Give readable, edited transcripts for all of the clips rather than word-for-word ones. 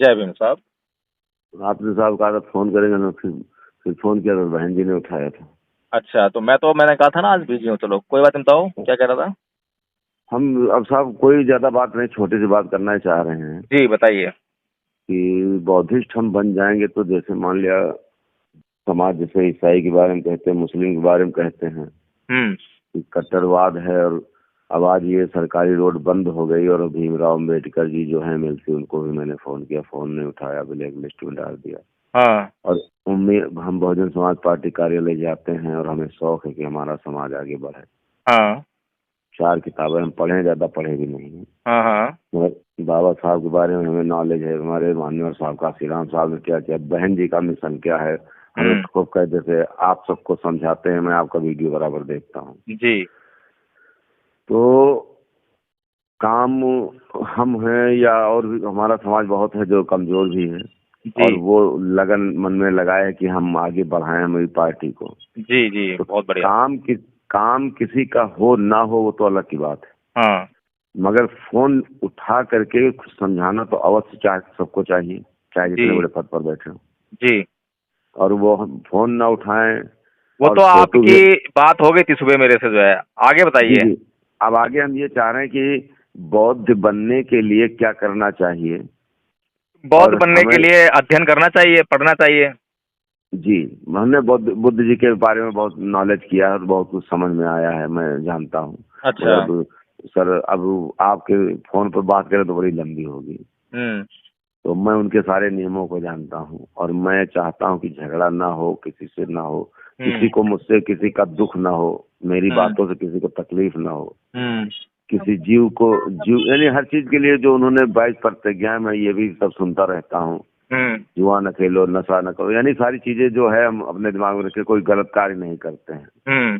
जय भीम साहब। आपने साहब कहा था फोन करेंगे ना, फिर फोन किया तो बहन जी ने उठाया था। अच्छा, तो मैंने कहा था ना आज बिजी हूँ। चलो कोई बात नहीं, बताओ क्या कह रहा था। हम अब साहब कोई ज्यादा बात नहीं, छोटी सी बात करना ही चाह रहे हैं जी बताइए। कि बौद्धिस्ट हम बन जाएंगे तो जैसे मान लिया समाज जैसे ईसाई के बारे में कहते हैं, मुस्लिम के बारे में कहते हैं हम्म। कि कट्टरवाद है, और अब आज ये सरकारी रोड बंद हो गई और भीमराव अम्बेडकर जी जो हैं मिलती, उनको भी मैंने फोन किया, फोन नहीं उठाया, ब्लैक लिस्ट में डाल दिया। हाँ। और उम्मीद हम बहुजन समाज पार्टी कार्यालय जाते हैं और हमें शौक है कि हमारा समाज आगे बढ़े। हाँ। 4 किताबें हम पढ़े, ज्यादा पढ़े भी नहीं हैं, हाँ। हाँ। मगर बाबा साहब के बारे में हमें नॉलेज है। हमारे माननीय साहब काशीराम साहब ने क्या किया, बहन जी का मिशन क्या है, हमें हम्म। खूब कहते थे, आप सबको समझाते हैं, मैं आपका वीडियो बराबर देखता हूँ। जी। तो काम हम हैं या और भी हमारा समाज बहुत है जो कमजोर भी है, और जी। वो लगन मन में लगाए कि हम आगे बढ़ाएं हमारी पार्टी को। जी। जी तो बहुत बढ़िया। काम किसी का हो ना हो वो तो अलग की बात है, हाँ। मगर फोन उठा करके कुछ समझाना तो अवश्य सबको चाहिए, चाहे जितने जी। बड़े पद पर बैठे हो। जी। और वो हम फोन ना उठाएं वो और तो फोटो भी। आपकी बात हो गई थी सुबह मेरे से, जो है आगे जी बताइए। जी। अब आगे हम ये चाह रहे हैं कि बौद्ध बनने के लिए क्या करना चाहिए, बौद्ध और बनने के हमें। लिए अध्ययन करना चाहिए, पढ़ना चाहिए। जी, हमने बुद्ध जी के बारे में बहुत नॉलेज किया है और बहुत कुछ समझ में आया है, मैं जानता हूँ। अच्छा। मगर अब सर, अब आपके फोन पर बात करें तो बड़ी लंबी होगी। हम्म। तो मैं उनके सारे नियमों को जानता हूँ और मैं चाहता हूँ कि झगड़ा ना हो, किसी से ना हो, हम्म। किसी को मुझसे किसी का दुख ना हो, मेरी हम्म। बातों से किसी को तकलीफ ना हो, हम्म। किसी जीव यानी हर चीज के लिए जो उन्होंने 22 प्रतिज्ञा, मैं ये भी सब सुनता रहता हूँ। हम्म। जुआ न खेलो, नशा न करो, यानी सारी चीजें जो है हम अपने दिमाग में रखे, कोई गलत कार्य नहीं करते हैं। हम्म।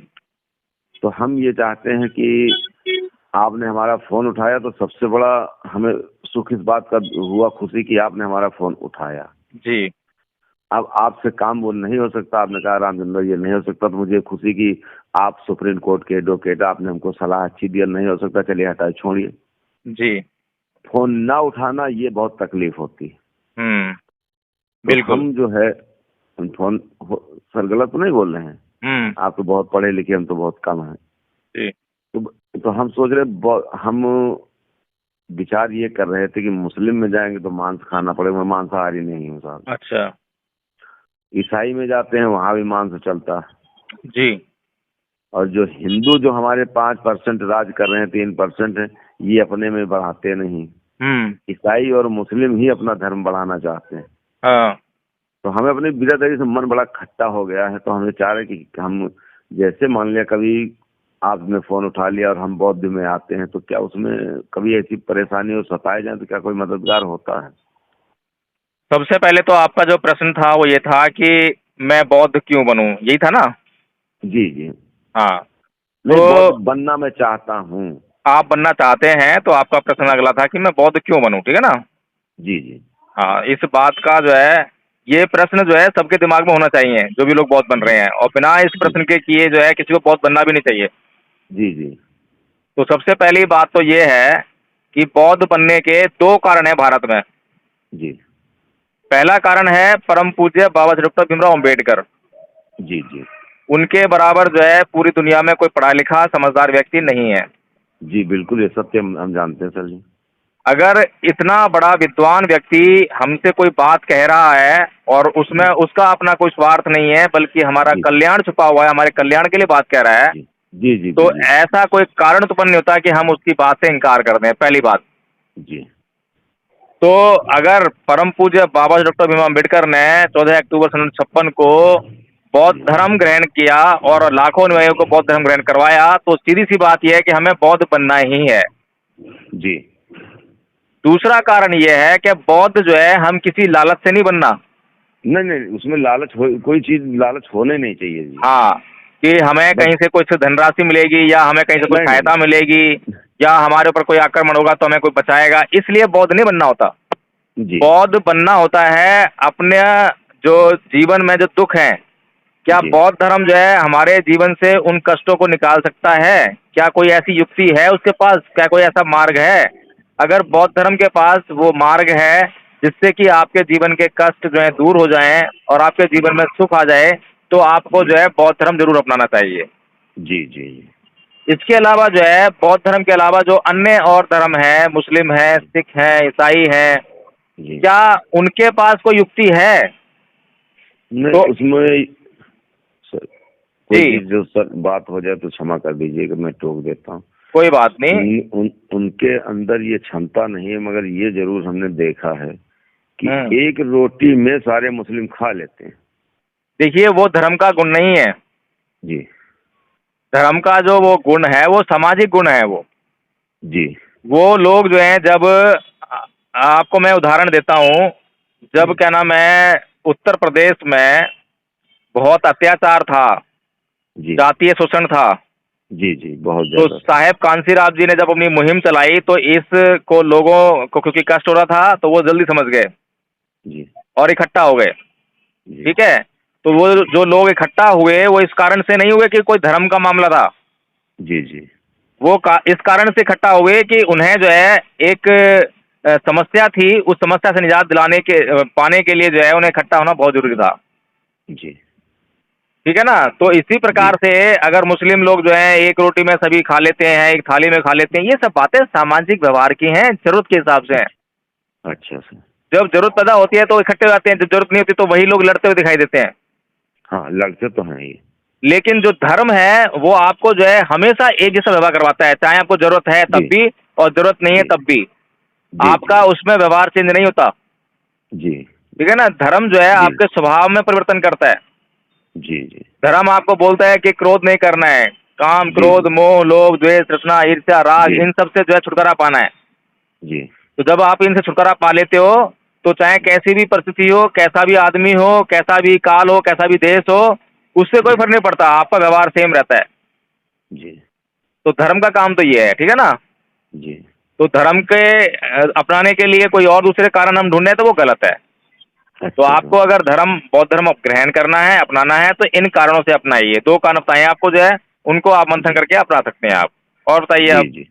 तो हम ये चाहते हैं कि आपने हमारा फोन उठाया, तो सबसे बड़ा हमें सुख इस बात का हुआ, खुशी कि आपने हमारा फोन उठाया। जी। अब आपसे काम वो नहीं हो सकता, आपने कहा रामचंद्र ये नहीं हो सकता, तो मुझे खुशी कि आप सुप्रीम कोर्ट के एडवोकेट, आपने हमको सलाह अच्छी दी, नहीं हो सकता, चलिए हटाए छोड़िए। जी। फोन ना उठाना ये बहुत तकलीफ होती है। हम्म। तो बिल्कुल। हम जो है हम सर गलत तो नहीं बोल रहे हैं, हम्म। आप तो बहुत पढ़े लिखे, हम तो बहुत कम हैं। जी। तो हम सोच रहे, हम विचार ये कर रहे थे कि मुस्लिम में जाएंगे तो मांस खाना पड़ेगा, मैं मांसाहारी नहीं हूँ साहब। अच्छा। ईसाई में जाते हैं वहां भी मांस चलता है। जी। और जो हिंदू जो हमारे 5% राज कर रहे हैं, 3% है, ये अपने में बढ़ाते नहीं। हम्म। ईसाई और मुस्लिम ही अपना धर्म बढ़ाना चाहते हैं। हाँ। तो हमें अपनी बिरादरी से मन बड़ा खट्टा हो गया है, तो हमें चाह रहे कि हम जैसे मान लिया कभी आपने फोन उठा लिया और हम बौद्ध में आते हैं, तो क्या उसमें कभी ऐसी परेशानी हो, सताए जाए, तो क्या कोई मददगार होता है? सबसे पहले तो आपका जो प्रश्न था वो ये था कि मैं बौद्ध क्यों बनूं, यही था ना। जी जी। हाँ। नहीं, बौद्ध तो बनना मैं चाहता हूँ। आप बनना चाहते हैं, तो आपका प्रश्न अगला था कि मैं बौद्ध क्यों बनूं, ठीक है ना। जी जी। हाँ, इस बात का जो है, ये प्रश्न जो है सबके दिमाग में होना चाहिए, जो भी लोग बौद्ध बन रहे हैं, और बिना इस जी प्रश्न के किए जो है किसी को बौद्ध बनना भी नहीं चाहिए। जी। जी तो सबसे पहली बात तो ये है कि बौद्ध बनने के दो कारण है भारत में। जी। पहला कारण है परम पूज्य बाबा साहब डॉक्टर भीमराव अम्बेडकर। जी जी। उनके बराबर जो है पूरी दुनिया में कोई पढ़ा लिखा समझदार व्यक्ति नहीं है। जी बिल्कुल, ये सत्य हम जानते हैं सर जी। अगर इतना बड़ा विद्वान व्यक्ति हमसे कोई बात कह रहा है और उसमें जी उसका अपना कोई स्वार्थ नहीं है, बल्कि हमारा जी कल्याण छुपा हुआ है, हमारे कल्याण के लिए बात कह रहा है, जी जी जी तो जी ऐसा कोई कारण उत्पन्न नहीं होता कि हम उसकी बात से इनकार कर दें, पहली बात। जी तो अगर परम पूज्य बाबा डॉक्टर भीमराव अम्बेडकर ने 14 अक्टूबर सन 1956 को बौद्ध जी धर्म ग्रहण किया और लाखों अनुयायियों को बौद्ध धर्म ग्रहण करवाया, तो सीधी सी बात यह है कि हमें बौद्ध बनना ही है। जी। दूसरा कारण यह है कि बौद्ध जो है हम किसी लालच से नहीं बनना। नहीं नहीं, उसमें लालच हो, कोई चीज लालच होने नहीं चाहिए जी। हाँ, कि हमें बस। कहीं से कुछ धनराशि मिलेगी या हमें कहीं से कोई नहीं नहीं। सहायता मिलेगी या हमारे ऊपर कोई आक्रमण होगा तो हमें कोई बचाएगा, इसलिए बौद्ध नहीं बनना होता। जी बौद्ध बनना होता है अपने जो जीवन में जो दुख है, क्या जी बौद्ध धर्म जो है हमारे जीवन से उन कष्टों को निकाल सकता है? क्या कोई ऐसी युक्ति है उसके पास? क्या कोई ऐसा मार्ग है? अगर बौद्ध धर्म के पास वो मार्ग है जिससे कि आपके जीवन के कष्ट जो है दूर हो जाएं और आपके जीवन में सुख आ जाए, तो आपको जी जो है बौद्ध धर्म जरूर अपनाना चाहिए। जी जी जी इसके अलावा जो है बौद्ध धर्म के अलावा जो अन्य और धर्म है, मुस्लिम है, जी सिख है, ईसाई है, जी। क्या उनके पास कोई युक्ति है? नहीं, तो उसमें सर, कोई जी, चीज जो सर बात हो जाए तो क्षमा कर दीजिएगा, मैं टोक देता हूँ। कोई बात नहीं। उनके अंदर ये क्षमता नहीं है, मगर ये जरूर हमने देखा है कि हम्म, एक रोटी में सारे मुस्लिम खा लेते हैं। देखिए वो धर्म का गुण नहीं है। जी धर्म का जो वो गुण है वो सामाजिक गुण है वो। जी वो लोग जो हैं जब आपको मैं उदाहरण देता हूँ, जब जी क्या नाम है उत्तर प्रदेश में बहुत अत्याचार था, जी जातीय शोषण था, जी जी, बहुत तो ज्यादा था। साहेब कांसीराम जी ने जब अपनी मुहिम चलाई तो इसको लोगों को क्योंकि कष्ट हो रहा था तो वो जल्दी समझ गए जी और इकट्ठा हो गए। जी ठीक है, तो वो जो लोग इकट्ठा हुए वो इस कारण से नहीं हुए कि कोई धर्म का मामला था, जी जी वो इस कारण से इकट्ठा हुए कि उन्हें जो है एक समस्या थी, उस समस्या से निजात दिलाने के पाने के लिए जो है उन्हें इकट्ठा होना बहुत जरूरी था। जी ठीक है ना, तो इसी जी। प्रकार से अगर मुस्लिम लोग जो है एक रोटी में सभी खा लेते हैं, एक थाली में खा लेते हैं, ये सब बातें सामाजिक व्यवहार की हैं, जरूरत के हिसाब से हैं। अच्छा सर। जब जरूरत पैदा होती है तो इकट्ठे हो जाते हैं, जब जरूरत नहीं होती तो वही लोग लड़ते हुए दिखाई देते हैं। हाँ, लड़के तो हैं ये। लेकिन जो धर्म है वो आपको जो है हमेशा एक जैसा व्यवहार करवाता है, चाहे आपको जरूरत है जी तब भी और जरूरत नहीं है जी तब भी। जी जी आपका उसमें व्यवहार चेंज नहीं होता। जी ठीक है ना, धर्म जो है जी आपके स्वभाव में परिवर्तन करता है। जी जी धर्म आपको बोलता है कि क्रोध नहीं करना है, काम जी क्रोध मोह लोभ द्वेष तृष्णा ईर्ष्या राग जी इन सब से जो है छुटकारा पाना है। जी तो जब आप इनसे छुटकारा पा लेते हो तो चाहे कैसी भी परिस्थिति हो, कैसा भी आदमी हो, कैसा भी काल हो, कैसा भी देश हो, उससे कोई जी फर्क नहीं पड़ता, आपका व्यवहार सेम रहता है। जी तो धर्म का काम तो ये है। ठीक है ना, जी। तो धर्म के अपनाने के लिए कोई और दूसरे कारण हम ढूंढे तो वो गलत है। तो अच्छा सर। आपको अगर बौद्ध धर्म ग्रहण करना है, अपनाना है, तो इन कारणों से अपनाइए। 2 कारण बताए आपको जो है, उनको आप मंथन जी करके अपना सकते हैं आप। और बताइए जी आप। जी।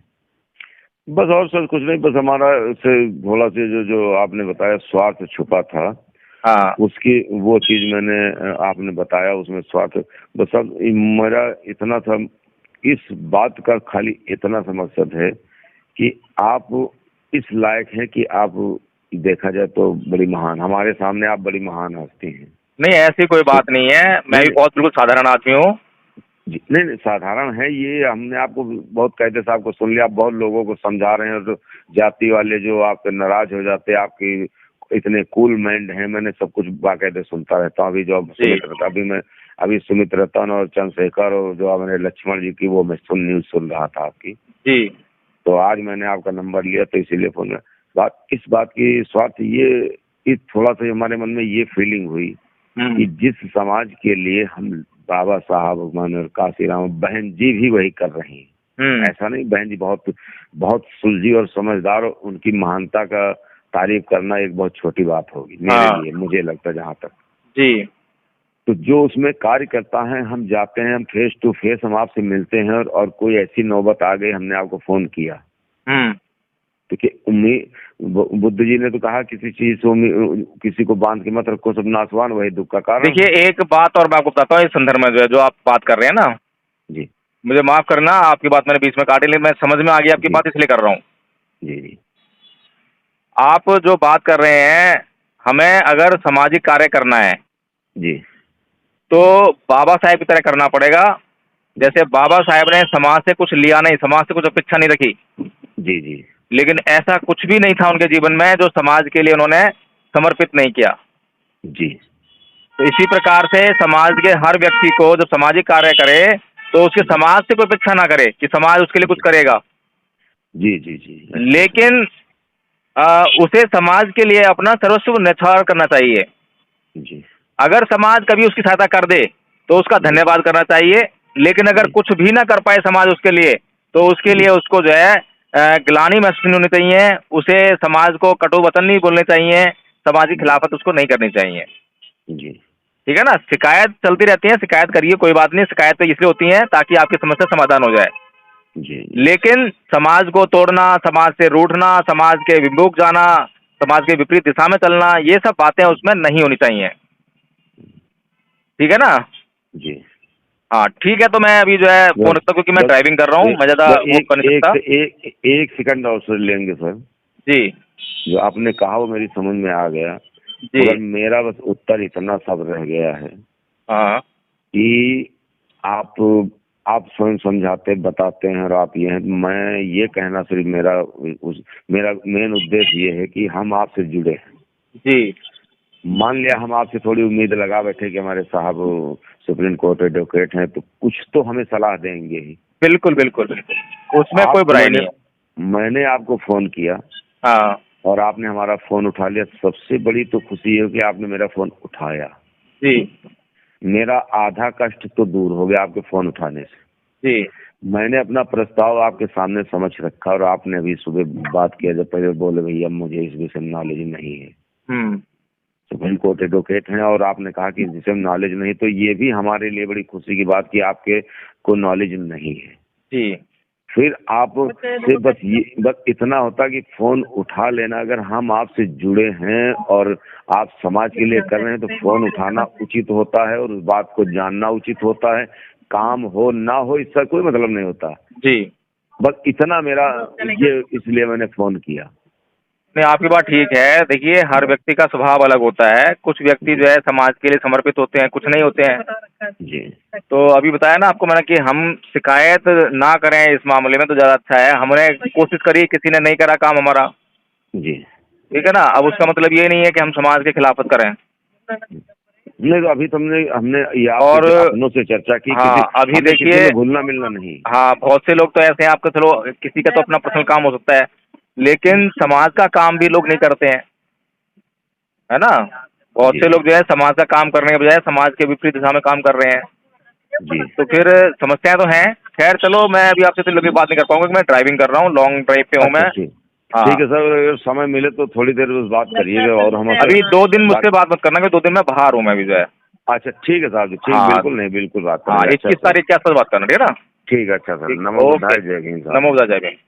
बस और सर कुछ नहीं, बस हमारा से भोला से जो जो आपने बताया स्वार्थ छुपा था, हाँ, उसकी वो चीज मैंने आपने बताया उसमें स्वार्थ। बस अब मेरा इतना था, इस बात का खाली इतना सा मकसद है कि आप इस लायक हैं कि आप देखा जाए तो बड़ी महान, हमारे सामने आप बड़ी महान हस्ती हैं। नहीं ऐसी कोई तो बात नहीं है, मैं नहीं भी नहीं बहुत बिल्कुल साधारण आदमी हूँ। जी, नहीं नहीं साधारण है ये, हमने आपको बहुत कायदे से आपको सुन लिया, आप बहुत लोगों को समझा रहे हैं, तो जाति वाले जो आपके नाराज हो जाते हैं, आपकी इतने कूल माइंड हैं, मैंने सब कुछ बाकायदे सुनता रहता हूँ। अभी जो जी, सुमित रहता, अभी सुमित रतन और चंद्रशेखर और जो हमारे लक्ष्मण जी की वो मैं न्यूज सुन रहा था आपकी। जी। तो आज मैंने आपका नंबर लिया तो इसीलिए फोन में इस बात की स्वार्थ ये थोड़ा सा हमारे मन में ये फीलिंग हुई कि जिस समाज के लिए हम बाबा साहब मान काशीराम बहन जी भी वही कर रही हैं, ऐसा नहीं, बहन जी बहुत बहुत सुलझी और समझदार, उनकी महानता का तारीफ करना एक बहुत छोटी बात होगी मेरे हाँ, लिए, मुझे लगता है जहाँ तक। जी, तो जो उसमें कार्य करता है, हम जाते हैं, हम फेस टू फेस हम आपसे मिलते हैं, और कोई ऐसी नौबत आ गई, हमने आपको फोन किया। देखिए बुद्ध जी ने तो कहा किसी चीज से किसी को बांध के मत रखो, सब नासवान वही दुख का कारण देखिए है। एक बात और मैं आपको बताता हूँ इस संदर्भ में जो है, जो आप बात कर रहे हैं ना, जी मुझे माफ करना आपकी बात मैंने बीच में काटी, लेकिन मैं समझ में आ गई आपकी जी बात इसलिए कर रहा हूँ। जी जी आप जो बात कर रहे हैं, हमें अगर सामाजिक कार्य करना है जी तो बाबा साहेब की तरह करना पड़ेगा। जैसे बाबा साहेब ने समाज से कुछ लिया नहीं, समाज से कुछ अपेक्षा नहीं रखी, जी जी लेकिन ऐसा कुछ भी नहीं था उनके जीवन में जो समाज के लिए उन्होंने समर्पित नहीं किया। जी तो इसी प्रकार से समाज के हर व्यक्ति को जब सामाजिक कार्य करे तो उसके जी समाज से कोई अपेक्षा ना करे कि समाज उसके लिए कुछ जी करेगा, जी जी जी। अच्छा सर। लेकिन उसे समाज के लिए अपना सर्वस्व न्यौछावर करना चाहिए। जी अगर समाज कभी उसकी सहायता कर दे तो उसका जी धन्यवाद करना चाहिए, लेकिन अगर जी कुछ भी ना कर पाए समाज उसके लिए तो उसके जी लिए उसको जो है ग्लानि महसूस नहीं होनी चाहिए, उसे समाज को कटु वचन नहीं बोलने चाहिए, समाज की जी खिलाफत उसको नहीं करनी चाहिए। जी ठीक है ना, शिकायत चलती रहती है, शिकायत करिए, कोई बात नहीं, शिकायत तो इसलिए होती है ताकि आपकी समस्या समाधान हो जाए। जी लेकिन समाज को तोड़ना, समाज से रूठना, समाज के विमुख जाना, समाज के विपरीत दिशा में चलना, ये सब बातें उसमें नहीं होनी चाहिए। ठीक है ना? जी हाँ ठीक है, तो मैं अभी जो है फोन रखता हूँ क्योंकि मैं ड्राइविंग कर रहा हूँ, मैं ज़्यादा वो कर नहीं सकता। एक सेकंड और सर लेंगे सर। जी जो आपने कहा वो मेरी समझ में आ गया, जी। मगर मेरा बस उत्तर इतना सब रह गया है हाँ कि आप स्वयं समझाते बताते हैं और आप ये, मैं ये कहना सिर्फ मेरा मेन उद्देश्य ये है कि हम आपसे जुड़े हैं। जी मान लिया हम आपसे थोड़ी उम्मीद लगा बैठे कि हमारे साहब सुप्रीम कोर्ट एडवोकेट हैं तो कुछ तो हमें सलाह देंगे ही। बिल्कुल बिल्कुल बिल्कुल, उसमें कोई बुराई नहीं है। मैंने आपको फोन किया हाँ और आपने हमारा फोन उठा लिया, सबसे बड़ी तो खुशी है कि आपने मेरा फोन उठाया। जी मेरा आधा कष्ट तो दूर हो गया आपके फोन उठाने से। जी मैंने अपना प्रस्ताव आपके सामने समझ रखा और आपने अभी सुबह बात किया, जब पहले बोले भैया मुझे इस विषय में नॉलेज नहीं है, सुप्रीम कोर्ट एडवोकेट हैं, और आपने कहा कि इस विषय में नॉलेज नहीं, तो ये भी हमारे लिए बड़ी खुशी की बात कि आपके को नॉलेज नहीं है। जी। फिर आप से बस इतना होता कि फोन उठा लेना। अगर हम आपसे जुड़े हैं और आप समाज के लिए कर रहे हैं तो फोन उठाना उचित होता है और उस बात को जानना उचित होता है। काम हो ना हो इसका कोई मतलब नहीं होता जी। बस इतना मेरा ये, इसलिए मैंने फोन किया। नहीं, आपकी बात ठीक है। देखिए, हर व्यक्ति का स्वभाव अलग होता है। कुछ व्यक्ति जो है समाज के लिए समर्पित होते हैं, कुछ नहीं होते हैं। जी तो अभी बताया ना आपको मैंने कि हम शिकायत ना करें इस मामले में तो ज़्यादा अच्छा है। हमने कोशिश करी, किसी ने नहीं करा काम हमारा, जी ठीक है ना। अब उसका मतलब ये नहीं है कि हम समाज के खिलाफत करें। नहीं, तो अभी हमने ये और अपनों से चर्चा की। हाँ, अभी देखिए, भूलना मिलना नहीं। हाँ, बहुत से लोग तो ऐसे हैं, आपका चलो किसी का तो अपना पर्सनल काम हो सकता है, लेकिन समाज का काम भी लोग नहीं करते हैं, है ना। बहुत से लोग जो है समाज का काम करने के बजाय समाज के विपरीत दिशा में काम कर रहे हैं। जी तो फिर समस्याएं तो हैं। खैर चलो, मैं अभी आपसे तो लंबी बात नहीं कर पाऊंगा कि मैं ड्राइविंग कर रहा हूँ, लॉन्ग ड्राइव पे हूँ मैं। हाँ ठीक है सर, अगर समय मिले तो थोड़ी देर बस बात करिएगा। और हम अभी 2 दिन मुझसे बात मत करना कि 2 दिन मैं बाहर हूँ मैं भी जो है। अच्छा ठीक है साहब जी, ठीक। हाँ, बिल्कुल नहीं, बिल्कुल बात हाँ, करेंगे। 21 तारीख के आसपास बात करना, ठीक है ना। ठीक है, अच्छा सर। नमो बुद्धाय, जय हिंद। नमो बुद्धाय, जय हिंद।